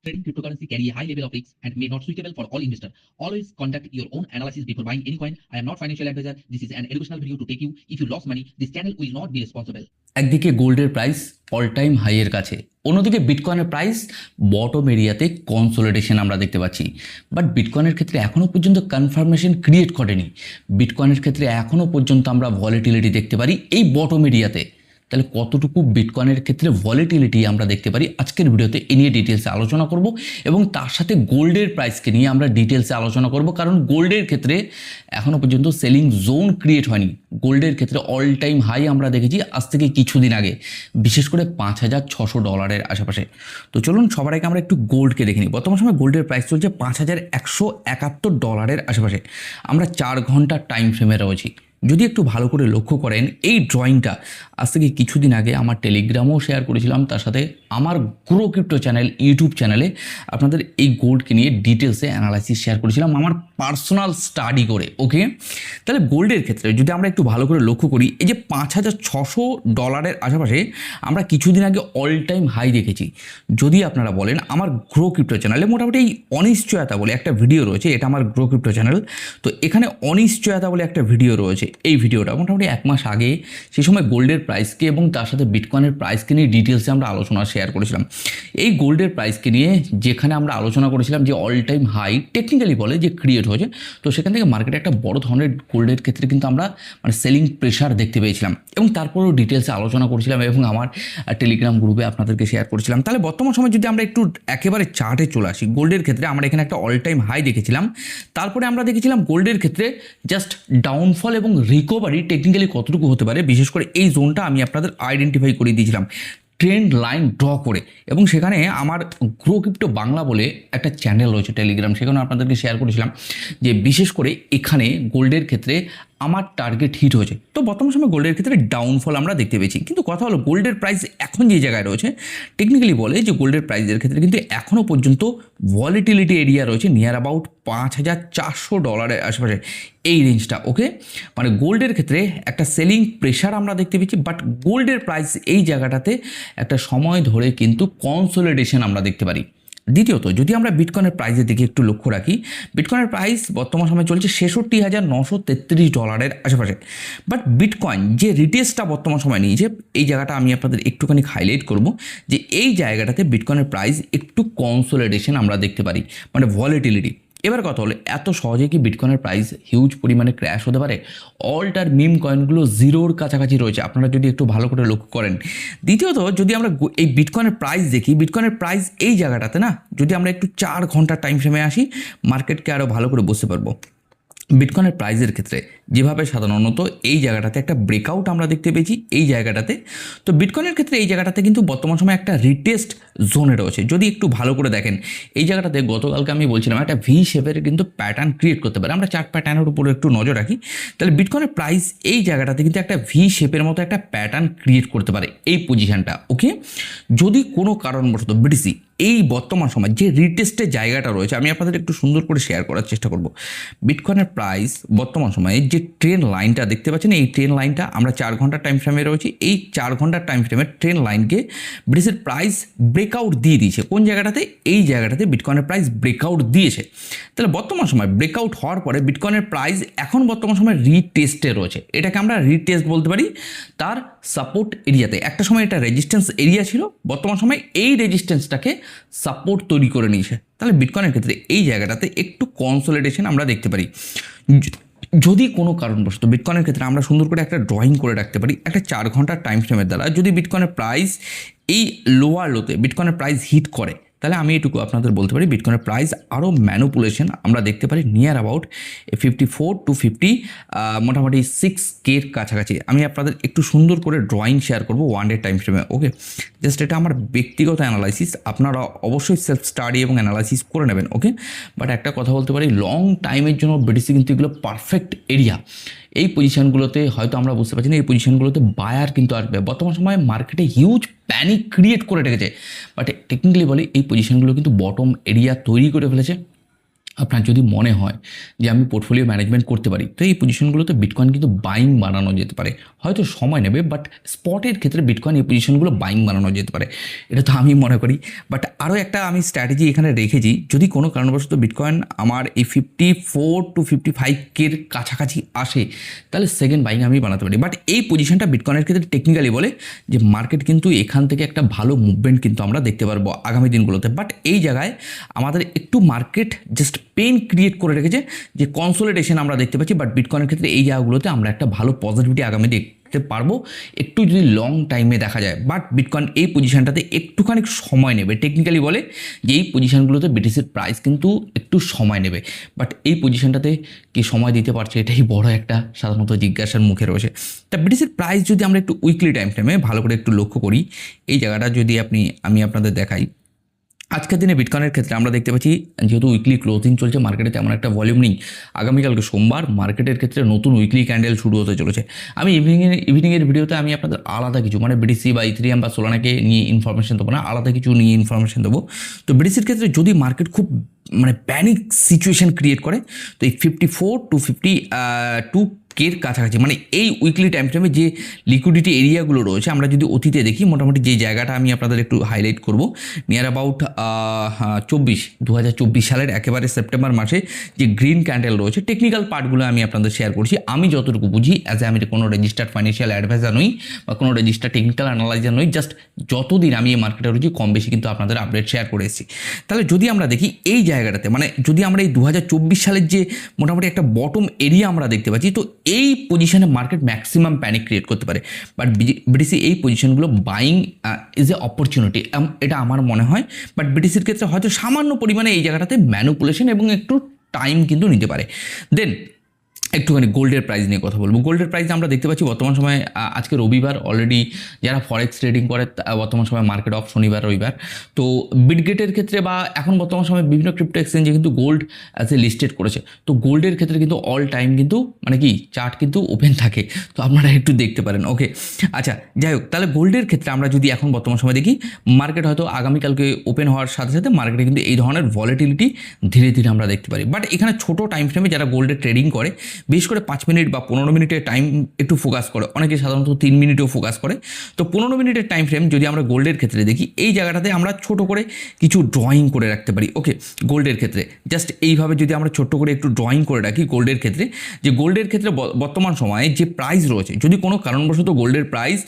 Trading cryptocurrency carry a high level of risk and may not suitable for all investors. Always conduct your own analysis before buying any coin. I am not financial advisor. This is an educational video to take you. If you lost money, this channel will not be responsible. একদিকে গোল্ডের price all time হাইয়ের কাছে, অন্যদিকে বিটকয়েনের price bottom এরিয়াতে consolidation আমরা দেখতে পাচ্ছি। But বিটকয়েনের ক্ষেত্রে এখনও পর্যন্ত কনফার্মেশন ক্রিয়েট করেনি। বিটকয়েনের ক্ষেত্রে এখনও পর্যন্ত আমরা ভলিটিলিটি দেখতে পারি এই বটম এরিয়াতে। তাহলে কতটুকু বিটকয়েনের ক্ষেত্রে ভলিটিলিটি আমরা দেখতে পারি আজকের ভিডিওতে এ নিয়ে ডিটেলসে আলোচনা করব, এবং তার সাথে গোল্ডের প্রাইসকে নিয়ে আমরা ডিটেলসে আলোচনা করব। কারণ গোল্ডের ক্ষেত্রে এখনও পর্যন্ত সেলিং জোন ক্রিয়েট হয়নি। গোল্ডের ক্ষেত্রে অল টাইম হাই আমরা দেখেছি আজ থেকে কিছুদিন আগে, বিশেষ করে $5,600 আশেপাশে। তো চলুন সবার আগে আমরা একটু গোল্ডকে দেখে নিই। বর্তমান সময় গোল্ডের প্রাইস চলছে $5,171 আশেপাশে। আমরা 4 ঘন্টার টাইম ফ্রেমে রয়েছি। যদি একটু ভালো করে লক্ষ্য করেন, এই ড্রয়িংটা আজ থেকে কিছুদিন আগে আমার টেলিগ্রামেও শেয়ার করেছিলাম, তার সাথে আমার গ্রো ক্রিপ্টো চ্যানেল ইউটিউব চ্যানেলে আপনাদের এই গোল্ডকে নিয়ে ডিটেলসে অ্যানালাইসিস শেয়ার করেছিলাম আমার পার্সোনাল স্টাডি করে। ওকে, তাহলে গোল্ডের ক্ষেত্রে যদি আমরা একটু ভালো করে লক্ষ্য করি, এই যে $5,600 আশেপাশে আমরা কিছুদিন আগে অল টাইম হাই দেখেছি। যদি আপনারা বলেন, আমার গ্রো ক্রিপ্টো চ্যানেলে মোটামুটি এই অনিশ্চয়তা বলে একটা ভিডিও রয়েছে, এটা আমার গ্রো ক্রিপ্টো চ্যানেল। তো এখানে অনিশ্চয়তা বলে একটা ভিডিও রয়েছে, এই ভিডিওটা মোটামুটি 1 মাস আগে, সেই সময় গোল্ডের প্রাইসকে এবং তার সাথে বিটকয়েনের প্রাইসকে নিয়ে ডিটেলসে আমরা আলোচনা শেয়ার করেছিলাম। এই গোল্ডের প্রাইসকে নিয়ে যেখানে আমরা আলোচনা করেছিলাম যে অল টাইম হাই টেকনিক্যালি বলে যে ক্রিয়েট হয়েছে, তো সেখান থেকে মার্কেটে একটা বড় ধরনের গোল্ডের ক্ষেত্রে কিন্তু আমরা সেলিং প্রেশার দেখতে পেয়েছিলাম, এবং তারপরেও ডিটেলসে আলোচনা করেছিলাম এবং আমার টেলিগ্রাম গ্রুপে আপনাদেরকে শেয়ার করেছিলাম। তাহলে বর্তমান সময় যদি আমরা একটু একেবারে চার্টে চলে আসি, গোল্ডের ক্ষেত্রে আমরা এখানে একটা অল টাইম হাই দেখেছিলাম। তারপরে আমরা দেখেছিলাম গোল্ডের ক্ষেত্রে জাস্ট ডাউনফল এবং রিকভারি টেকনিক্যালি কতটুকু হতে পারে, বিশেষ করে এই জোনটা আমি আপনাদের আইডেন্টিফাই করে দিয়েছিলাম ট্রেন্ড লাইন ড্র করে। এবং সেখানে আমার গ্রো ক্রিপ্টো বাংলা বলে একটা চ্যানেল রয়েছে টেলিগ্রাম, সেখানে আপনাদেরকে শেয়ার করেছিলাম যে বিশেষ করে এখানে গোল্ডের ক্ষেত্রে আমার টার্গেট হিট হয়েছে। তো বর্তমান সময় গোল্ডের ক্ষেত্রে ডাউনফল আমরা দেখতে পেয়েছি, কিন্তু কথা হলো গোল্ডের প্রাইস এখন যে জায়গায় রয়েছে, টেকনিক্যালি বলে যে গোল্ডের প্রাইসের ক্ষেত্রে কিন্তু এখনও পর্যন্ত ভলিটিলিটি এরিয়া রয়েছে নিয়ার অ্যাবাউট $5,400 আশেপাশে, এই রেঞ্জটা। ওকে, মানে গোল্ডের ক্ষেত্রে একটা সেলিং প্রেশার আমরা দেখতে পেয়েছি, বাট গোল্ডের প্রাইস এই জায়গাটাতে একটা সময় ধরে কিন্তু কনসোলিডেশন আমরা দেখতে পারি। দ্বিতীয়ত, যদি আমরা বিটকয়েনের প্রাইসের দিকে একটু লক্ষ্য রাখি, বিটকয়েনের প্রাইস বর্তমান সময় চলছে $66,933 আশেপাশে। বাট বিটকয়েন যে রিটেস্টটা বর্তমান সময় নিয়েছে, এই জায়গাটা আমি আপনাদের একটুখানি হাইলাইট করব যে এই জায়গাটাতে বিটকয়েনের প্রাইস একটু কনসোলিডেশন আমরা দেখতে পারি, মানে ভলিটিলিটি। এবার কথা হলো, এত সহজে কি বিটকয়েনের প্রাইস হিউজ পরিমাণে ক্র্যাশ হতে পারে? অল্টার মিম কয়েনগুলো জিরোর কাছাকাছি রয়েছে, আপনারা যদি একটু ভালো করে লক্ষ্য করেন। দ্বিতীয়ত, যদি আমরা এই বিটকয়েনের প্রাইস দেখি, বিটকয়েনের প্রাইস এই জায়গাটাতে না, যদি আমরা একটু 4 ঘন্টার টাইম ফ্রেমে আসি, মার্কেটকে আরও ভালো করে বুঝতে পারবো। বিটকয়েনের প্রাইসের ক্ষেত্রে যেভাবে সাধারণত এই জায়গাটাতে একটা ব্রেকআউট আমরা দেখতে পেয়েছি এই জায়গাটাতে, তো বিটকয়েনের ক্ষেত্রে এই জায়গাটাতে কিন্তু বর্তমান সময় একটা রিটেস্ট জোনে রয়েছে। যদি একটু ভালো করে দেখেন, এই জায়গাটাতে গতকালকে আমি বলছিলাম একটা ভি শেপের কিন্তু প্যাটার্ন ক্রিয়েট করতে পারে। আমরা চার্ট প্যাটার্নের উপরে একটু নজর রাখি, তাহলে বিটকয়েনের প্রাইস এই জায়গাটাতে কিন্তু একটা ভি শেপের মতো একটা প্যাটার্ন ক্রিয়েট করতে পারে এই পজিশনটা। ওকে, যদি কোনো কারণবশত বিটিসি এই বর্তমান সময় যে রিটেস্টের জায়গাটা রয়েছে, আমি আপনাদের একটু সুন্দর করে শেয়ার করার চেষ্টা করব। বিটকয়েনের প্রাইস বর্তমান সময়ে যে ট্রেন লাইনটা দেখতে পাচ্ছেন, এই ট্রেন লাইনটা আমরা 4 ঘন্টার টাইম ফ্রেমে রয়েছি। এই 4 ঘন্টার টাইম ফ্রেমের ট্রেন লাইনকে ব্রিটিশের প্রাইস ব্রেকআউট দিয়ে দিয়েছে। কোন জায়গাটাতে? এই জায়গাটাতে বিটকয়েনের প্রাইস ব্রেকআউট দিয়েছে। তাহলে বর্তমান সময় ব্রেকআউট হওয়ার পরে বিটকয়েনের প্রাইস এখন বর্তমান সময় রিটেস্টে রয়েছে। এটাকে আমরা রিটেস্ট বলতে পারি তার সাপোর্ট এরিয়াতে। একটা সময় এটা রেজিস্ট্যান্স এরিয়া ছিল, বর্তমান সময় এই রেজিস্ট্যান্সটাকে সাপোর্ট তৈরি করে নিয়েছে। তাহলে বিটকয়েনের ক্ষেত্রে এই জায়গাটাতে একটু কনসোলিডেশন আমরা দেখতে পারি। যদি কোনো কারণবশত বিটকয়েনের ক্ষেত্রে আমরা সুন্দর করে একটা ড্রয়িং করে রাখতে পারি একটা 4 ঘন্টার টাইম ফ্রেমের দ্বারা, যদি বিটকয়েনের প্রাইস এই লোয়ার লোতে বিটকয়েনের প্রাইস হিট করে, তাহলে আমি এটুকু আপনাদের বলতে পারি বিটকয়েনের প্রাইস আরও ম্যানুপুলেশন আমরা দেখতে পারি নিয়ার অ্যাবাউট 54 to 50 মোটামুটি 6K কাছাকাছি। আমি আপনাদের একটু সুন্দর করে ড্রয়িং শেয়ার করবো 1 ডে টাইম ফ্রেমে। ওকে, জাস্ট এটা আমার ব্যক্তিগত অ্যানালাইসিস, আপনারা অবশ্যই সেলফ স্টাডি এবং অ্যানালাইসিস করে নেবেন। ওকে, বাট একটা কথা বলতে পারি, লং টাইমের জন্য বিটিসি কিন্তু এগুলো পারফেক্ট এরিয়া। এই পজিশনগুলোতে হয়তো আমরা বুঝতে পারছি না, এই পজিশনগুলোতে বায়ার কিন্তু আসবে। বর্তমান সময়ে মার্কেটে হিউজ প্যানিক ক্রিয়েট করে রেখেছে, বাট টেকনিক্যালি বলে এই পজিশনগুলো কিন্তু বটম এরিয়া তৈরি করে ফেলেছে। আপনার যদি মনে হয় যে আমি পোর্টফোলিও ম্যানেজমেন্ট করতে পারি, তো এই পজিশনগুলোতে বিটকয়েন কিন্তু বাইং বানানো যেতে পারে। হয়তো সময় নেবে, বাট স্পটের ক্ষেত্রে বিটকয়েন এই পজিশনগুলো বাইং বানানো যেতে পারে, এটা তো আমি মনে করি। বাট আরও একটা আমি স্ট্র্যাটেজি এখানে রেখেছি, যদি কোনো কারণবশত বিটকয়েন আমার এই 54 to 55K কাছাকাছি আসে, তাহলে সেকেন্ড বাইং আমি বানাতে পারি। বাট এই পজিশনটা বিটকয়েনের ক্ষেত্রে টেকনিক্যালি বলে যে মার্কেট কিন্তু এখান থেকে একটা ভালো মুভমেন্ট কিন্তু আমরা দেখতে পারবো আগামী দিনগুলোতে। বাট এই জায়গায় আমাদের একটু মার্কেট জাস্ট পেন ক্রিয়েট করে রেখেছে, যে কনসোলিডেশন আমরা দেখতে পাচ্ছি। বাট বিটকয়েনের ক্ষেত্রে এই জায়গাগুলোতে আমরা একটা ভালো পজিটিভিটি আগামী দেখতে পারবো, একটু যদি লং টাইমে দেখা যায়। বাট বিটকয়েন এই পজিশনটাতে একটুখানি সময় নেবে। টেকনিক্যালি বলে যে এই পজিশনগুলোতে বিটিসির প্রাইস কিন্তু একটু সময় নেবে। বাট এই পজিশনটাতে কি সময় দিতে পারছে, এটাই বড় একটা সাধারণত জিজ্ঞাসার মুখে রয়েছে। তা বিটিসির প্রাইস যদি আমরা একটু উইকলি টাইম ফ্রেমে ভালো করে একটু লক্ষ্য করি, এই জায়গাটা যদি আমি আপনাদের দেখাই, আজকের দিনে বিটকয়েনের ক্ষেত্রে আমরা দেখতে পাচ্ছি যেহেতু উইকলি ক্লোজিং চলছে, মার্কেটে তেমন একটা ভলিউম নেই। আগামীকালকে সোমবার মার্কেটের ক্ষেত্রে নতুন উইকলি ক্যান্ডেল শুরু হতে চলেছে। আমি ইভিনিংয়ের ভিডিওতে আমি আপনাদের আলাদা কিছু মানে বিটিসি বা ইথেরিয়াম বা সোলানাকে নিয়ে ইনফরমেশন দেবো না, আলাদা কিছু নিয়ে ইনফরমেশন দেবো। তো বিটিসির ক্ষেত্রে যদি মার্কেট খুব মানে প্যানিক সিচুয়েশন ক্রিয়েট করে, তো এই 54 to 52K কাছাকাছি মানে এই উইকলি টাইম ফ্রেমে যে লিকুইডিটি এরিয়াগুলো রয়েছে, আমরা যদি অতীতে দেখি মোটামুটি যে জায়গাটা আমি আপনাদের একটু হাইলাইট করব, নিয়ার অ্যাবাউট 2024 সালের একেবারে সেপ্টেম্বর মাসে যে গ্রিন ক্যান্ডেল রয়েছে, টেকনিক্যাল পার্টগুলো আমি আপনাদের শেয়ার করছি। আমি যতটুকু বুঝি আমি কোনো রেজিস্টার্ড ফাইন্যান্সিয়াল অ্যাডভাইজার নই বা কোনো রেজিস্টার্ড টেকনিক্যাল অ্যানালাইজার নই, জাস্ট যতদিন আমি এই মার্কেটে রয়েছি কম বেশি কিন্তু আপনাদের আপডেট শেয়ার করে এসেছি। তাহলে যদি আমরা দেখি এই জায়গাটাতে মানে যদি আমরা এই 2024 সালের যে মোটামুটি একটা বটম এরিয়া আমরা দেখতে পাচ্ছি, তো এই পজিশনে মার্কেট ম্যাক্সিমাম প্যানিক ক্রিয়েট করতে পারে। বাট বিটিসি এই পজিশনগুলো বাইং ইজ এ অপরচুনিটি, এটা আমার মনে হয়। বাট বিটিসির ক্ষেত্রে হয়তো সামান্য পরিমাণে এই জায়গাটাতে ম্যানুপুলেশন এবং একটু টাইম কিন্তু নিতে পারে। দেন একটুখানি গোল্ডের প্রাইস নিয়ে কথা বলবো। গোল্ডের প্রাইস আমরা দেখতে পাচ্ছি বর্তমান সময়ে আজকে রবিবার, অলরেডি যারা ফরেক্স ট্রেডিং করে বর্তমান সময় মার্কেট অফ শনিবার রবিবার। তো বিটগেটের ক্ষেত্রে বা এখন বর্তমান সময়ে বিভিন্ন ক্রিপ্টো এক্সচেঞ্জে কিন্তু গোল্ড অ্যাজ এ লিস্টেড করেছে। তো গোল্ডের ক্ষেত্রে কিন্তু অল টাইম কিন্তু মানে কি চার্ট কিন্তু ওপেন থাকে, তো আপনারা একটু দেখতে পারেন। ওকে, আচ্ছা যাই হোক, তাহলে গোল্ডের ক্ষেত্রে আমরা যদি এখন বর্তমান সময় দেখি, মার্কেট হয়তো আগামীকালকে ওপেন হওয়ার সাথে সাথে মার্কেটে কিন্তু এই ধরনের ভলিটিলিটি ধীরে ধীরে আমরা দেখতে পারি। বাট এখানে ছোট টাইম ফ্রেমে যারা গোল্ডে ট্রেডিং করে, বিশেষ করে 5 মিনিট বা 15 মিনিটের টাইম একটু ফোকাস করে, অনেকে সাধারণত 3 মিনিটেও ফোকাস করে। তো 15 মিনিটের টাইম ফ্রেম যদি আমরা গোল্ডের ক্ষেত্রে দেখি, এই জায়গাটাতে আমরা ছোট করে কিছু ড্রয়িং করে রাখতে পারি। ওকে, গোল্ডের ক্ষেত্রে জাস্ট এইভাবে যদি আমরা ছোট্ট করে একটু ড্রয়িং করে রাখি গোল্ডের ক্ষেত্রে, যে গোল্ডের ক্ষেত্রে বর্তমান সময়ে যে প্রাইস রয়েছে, যদি কোনো কারণবশত গোল্ডের প্রাইস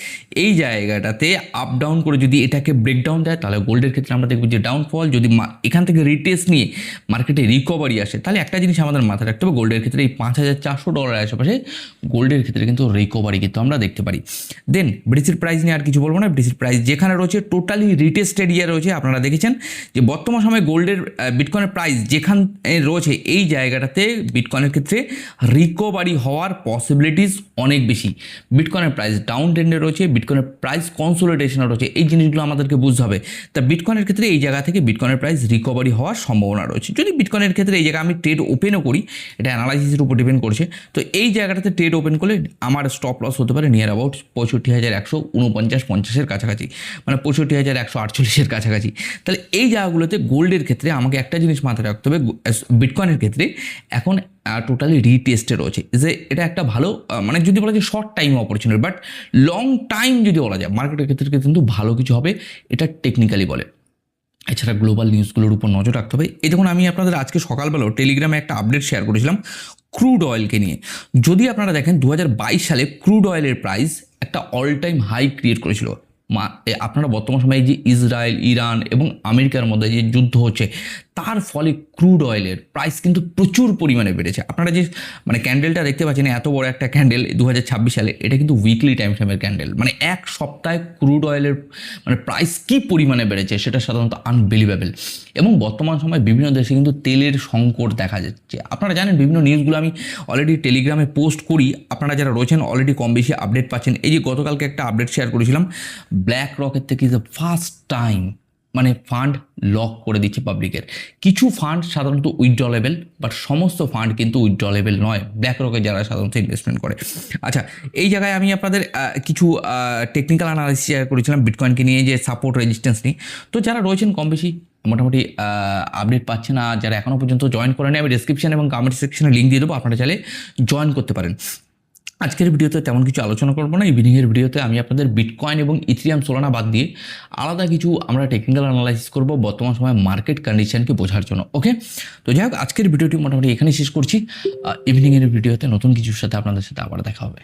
এই জায়গাটাতে আপ ডাউন করে যদি এটাকে ব্রেকডাউন দেয়, তাহলে গোল্ডের ক্ষেত্রে আমরা দেখব যে ডাউনফল। যদি এখান থেকে রিটেস্ট নিয়ে মার্কেটে রিকভারি আসে, তাহলে একটা জিনিস আমাদের মাথায় রাখতে হবে, গোল্ডের ক্ষেত্রে এই $5,400 আশেপাশে গোল্ডের ক্ষেত্রে কিন্তু রিকভারি কিন্তু আমরা দেখতে পারি। দেন ব্রিটিশের প্রাইস নিয়ে আর কিছু বলবো না। ব্রিটিশের প্রাইস যেখানে রয়েছে টোটালি রিটেস্ট এরিয়া রয়েছে, আপনারা দেখেছেন যে বর্তমান সময়ে গোল্ডের বিটকয়েনের প্রাইস যেখানে রয়েছে, এই জায়গাটাতে বিটকয়েনের ক্ষেত্রে রিকভারি হওয়ার পসিবিলিটিস অনেক বেশি। বিটকয়েনের প্রাইস ডাউন ট্রেন্ডে রয়েছে, বিটকয়েনের প্রাইস কনসোলিডেশনে রয়েছে, এই জিনিসগুলো আমাদেরকে বুঝতে হবে। তা বিটকয়েনের ক্ষেত্রে এই জায়গা থেকে বিটকয়েনের প্রাইস রিকভারি হওয়ার সম্ভাবনা রয়েছে। যদি বিটকয়েনের ক্ষেত্রে এই জায়গায় আমি ট্রেড ওপেনও করি, এটা অ্যানালাইসিসের উপর ডিপেন্ড করছে। তো এই জায়গাটাতে ট্রেড ওপেন করলে আমার স্টপ লস হতে পারে নিয়ার অ্যাবাউট 65,149-50 কাছাকাছি, মানে 65,148 কাছাকাছি। তাহলে এই জায়গাগুলোতে গোল্ডের ক্ষেত্রে আমাকে একটা জিনিস মাথায় রাখতে হবে, বিটকয়েনের ক্ষেত্রে এখন টোটালি রিটেস্টে রয়েছে, যে এটা একটা ভালো মানে যদি বলা যায় short time opportunity, but long time যদি বলা যায় মার্কেটের ক্ষেত্রে কিন্তু ভালো কিছু হবে, এটা টেকনিক্যালি বলে। এছাড়া গ্লোবাল নিউজগুলোর উপর নজর রাখতে হবে। এই দেখুন, আমি আপনাদের আজকে সকালবেলাও টেলিগ্রামে একটা আপডেট শেয়ার করেছিলাম ক্রুড অয়েলকে নিয়ে। যদি আপনারা দেখেন 2022 সালে ক্রুড অয়েলের প্রাইস একটা অল টাইম হাই ক্রিয়েট করেছিল। আপনারা বর্তমান সময়ে যে ইসরায়েল, ইরান এবং আমেরিকার মধ্যে যে যুদ্ধ হচ্ছে, তার ফলে ক্রুড অয়েলের প্রাইস কিন্তু প্রচুর পরিমাণে বেড়েছে। আপনারা যে মানে ক্যান্ডেলটা দেখতে পাচ্ছেন, এত বড় একটা ক্যান্ডেল 2026 সালে, এটা কিন্তু উইকলি টাইম ফ্রেমের ক্যান্ডেল। মানে এক সপ্তাহে ক্রুড অয়েলের মানে প্রাইস কী পরিমাণে বেড়েছে সেটা সাধারণত আনবিলিভেবল। এবং বর্তমান সময়ে বিভিন্ন দেশে কিন্তু তেলের সংকট দেখা যাচ্ছে। আপনারা জানেন বিভিন্ন নিউজগুলো আমি অলরেডি টেলিগ্রামে পোস্ট করি, আপনারা যারা রয়েছেন অলরেডি কম বেশি আপডেট পাচ্ছেন। এই যে গতকালকে একটা আপডেট শেয়ার করেছিলাম, ব্ল্যাক রকের থেকে ইজ দ্য ফার্স্ট টাইম মানে ফান্ড লক করে দিচ্ছে পাবলিকের। কিছু ফান্ড সাধারণত উইথড্রলেবল, বাট সমস্ত ফান্ড কিন্তু উইথড্রলেবল নয় ব্ল্যাক রকে যারা সাধারণত ইনভেস্টমেন্ট করে। আচ্ছা, এই জায়গায় আমি আপনাদের কিছু টেকনিক্যাল অ্যানালাইসিস শেয়ার করেছিলাম বিটকয়েনকে নিয়ে, যে সাপোর্ট রেজিস্ট্যান্স নিয়ে। তো যারা রয়েছেন কম বেশি মোটামুটি আপডেট পাচ্ছেন না, যারা এখনও পর্যন্ত জয়েন করেনি, আমি ডিসক্রিপশন এবং কমেন্ট সেকশনে লিঙ্ক দিয়ে দেবো, আপনারা চাইলে জয়েন করতে পারেন। আজকের ভিডিওতে তেমন কিছু আলোচনা করবো না। ইভিনিংয়ের ভিডিওতে আমি আপনাদের বিটকয়েন এবং ইথেরিয়াম সোলানা বাদ দিয়ে আলাদা কিছু আমরা টেকনিক্যাল অ্যানালাইসিস করব বর্তমান সময় মার্কেট কন্ডিশনকে বোঝার জন্য। ওকে, তো যাই হোক, আজকের ভিডিওটি মোটামুটি এখানেই শেষ করছি। ইভিনিংয়ের ভিডিওতে নতুন কিছুর সাথে আপনাদের সাথে আবার দেখা হবে।